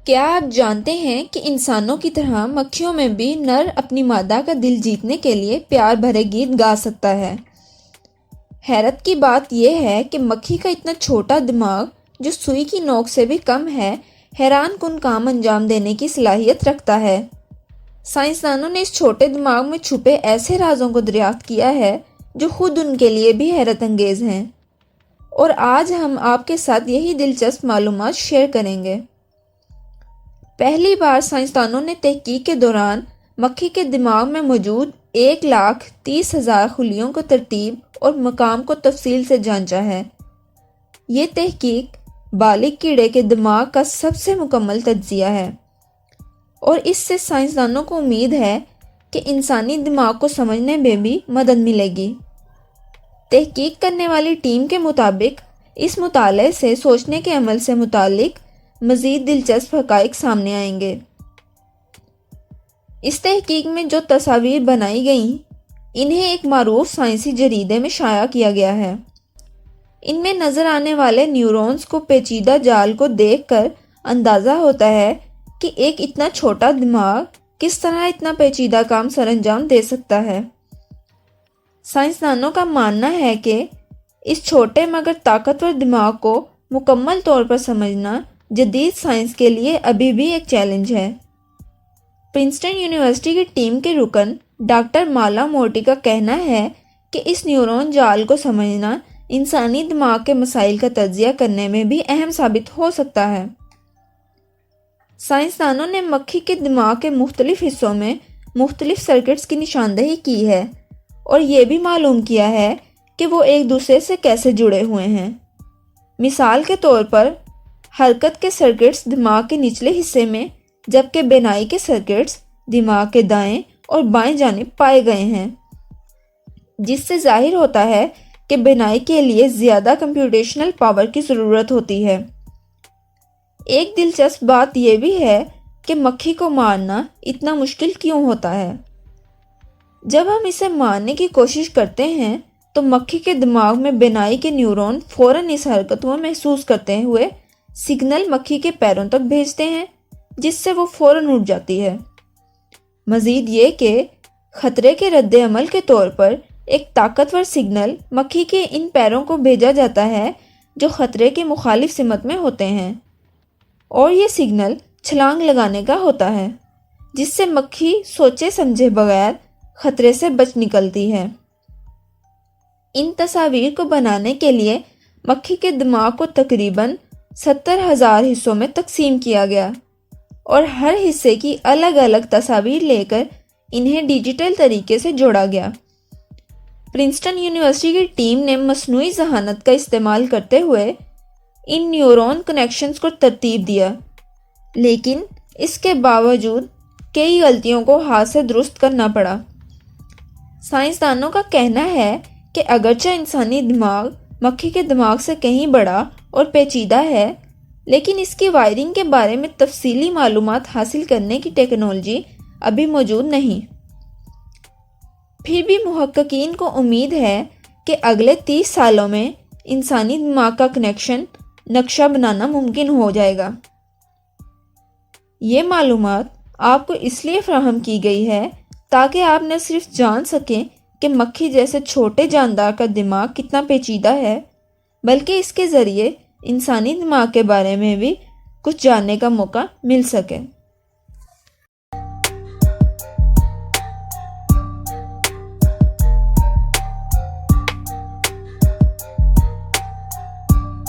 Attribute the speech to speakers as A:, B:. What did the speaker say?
A: کیا آپ جانتے ہیں کہ انسانوں کی طرح مکھیوں میں بھی نر اپنی مادہ کا دل جیتنے کے لیے پیار بھرے گیت گا سکتا ہے؟ حیرت کی بات یہ ہے کہ مکھی کا اتنا چھوٹا دماغ جو سوئی کی نوک سے بھی کم ہے، حیران کن کام انجام دینے کی صلاحیت رکھتا ہے۔ سائنسدانوں نے اس چھوٹے دماغ میں چھپے ایسے رازوں کو دریافت کیا ہے جو خود ان کے لیے بھی حیرت انگیز ہیں، اور آج ہم آپ کے ساتھ یہی دلچسپ معلومات شیئر کریں گے۔ پہلی بار سائنسدانوں نے تحقیق کے دوران مکھی کے دماغ میں موجود 1,30,000 خلیوں کو ترتیب اور مقام کو تفصیل سے جانچا ہے۔ یہ تحقیق بالغ کیڑے کے دماغ کا سب سے مکمل تجزیہ ہے، اور اس سے سائنسدانوں کو امید ہے کہ انسانی دماغ کو سمجھنے میں بھی مدد ملے گی۔ تحقیق کرنے والی ٹیم کے مطابق اس مطالعے سے سوچنے کے عمل سے متعلق مزید دلچسپ حقائق سامنے آئیں گے۔ اس تحقیق میں جو تصاویر بنائی گئیں انہیں ایک معروف سائنسی جریدے میں شائع کیا گیا ہے۔ ان میں نظر آنے والے نیورونز کو پیچیدہ جال کو دیکھ کر اندازہ ہوتا ہے کہ ایک اتنا چھوٹا دماغ کس طرح اتنا پیچیدہ کام سر انجام دے سکتا ہے۔ سائنسدانوں کا ماننا ہے کہ اس چھوٹے مگر طاقتور دماغ کو مکمل طور پر سمجھنا جدید سائنس کے لیے ابھی بھی ایک چیلنج ہے۔ پرنسٹن یونیورسٹی کی ٹیم کے رکن ڈاکٹر مالا مورٹی کا کہنا ہے کہ اس نیورون جال کو سمجھنا انسانی دماغ کے مسائل کا تجزیہ کرنے میں بھی اہم ثابت ہو سکتا ہے۔ سائنسدانوں نے مکھی کے دماغ کے مختلف حصوں میں مختلف سرکٹس کی نشاندہی کی ہے اور یہ بھی معلوم کیا ہے کہ وہ ایک دوسرے سے کیسے جڑے ہوئے ہیں۔ مثال کے طور پر حرکت کے سرکٹس دماغ کے نچلے حصے میں، جبکہ بینائی کے سرکٹس دماغ کے دائیں اور بائیں جانب پائے گئے ہیں، جس سے ظاہر ہوتا ہے کہ بینائی کے لیے زیادہ کمپیوٹیشنل پاور کی ضرورت ہوتی ہے۔ ایک دلچسپ بات یہ بھی ہے کہ مکھی کو مارنا اتنا مشکل کیوں ہوتا ہے؟ جب ہم اسے مارنے کی کوشش کرتے ہیں تو مکھی کے دماغ میں بینائی کے نیورون فوراً اس حرکت کو محسوس کرتے ہوئے سگنل مکھی کے پیروں تک بھیجتے ہیں، جس سے وہ فوراً اٹھ جاتی ہے۔ مزید یہ کہ خطرے کے رد عمل کے طور پر ایک طاقتور سگنل مکھی کے ان پیروں کو بھیجا جاتا ہے جو خطرے کے مخالف سمت میں ہوتے ہیں، اور یہ سگنل چھلانگ لگانے کا ہوتا ہے، جس سے مکھی سوچے سمجھے بغیر خطرے سے بچ نکلتی ہے۔ ان تصاویر کو بنانے کے لیے مکھی کے دماغ کو تقریباً 70,000 حصوں میں تقسیم کیا گیا، اور ہر حصے کی الگ الگ تصاویر لے کر انہیں ڈیجیٹل طریقے سے جوڑا گیا۔ پرنسٹن یونیورسٹی کی ٹیم نے مصنوعی ذہانت کا استعمال کرتے ہوئے ان نیورون کنیکشنز کو ترتیب دیا، لیکن اس کے باوجود کئی غلطیوں کو ہاتھ سے درست کرنا پڑا۔ سائنسدانوں کا کہنا ہے کہ اگرچہ انسانی دماغ مکھی کے دماغ سے کہیں بڑا اور پیچیدہ ہے، لیکن اس کی وائرنگ کے بارے میں تفصیلی معلومات حاصل کرنے کی ٹیکنالوجی ابھی موجود نہیں۔ پھر بھی محققین کو امید ہے کہ اگلے 30 سالوں میں انسانی دماغ کا کنیکشن نقشہ بنانا ممکن ہو جائے گا۔ یہ معلومات آپ کو اس لیے فراہم کی گئی ہے تاکہ آپ نہ صرف جان سکیں کہ مکھی جیسے چھوٹے جاندار کا دماغ کتنا پیچیدہ ہے، بلکہ اس کے ذریعے انسانی دماغ کے بارے میں بھی کچھ جاننے کا موقع مل سکے۔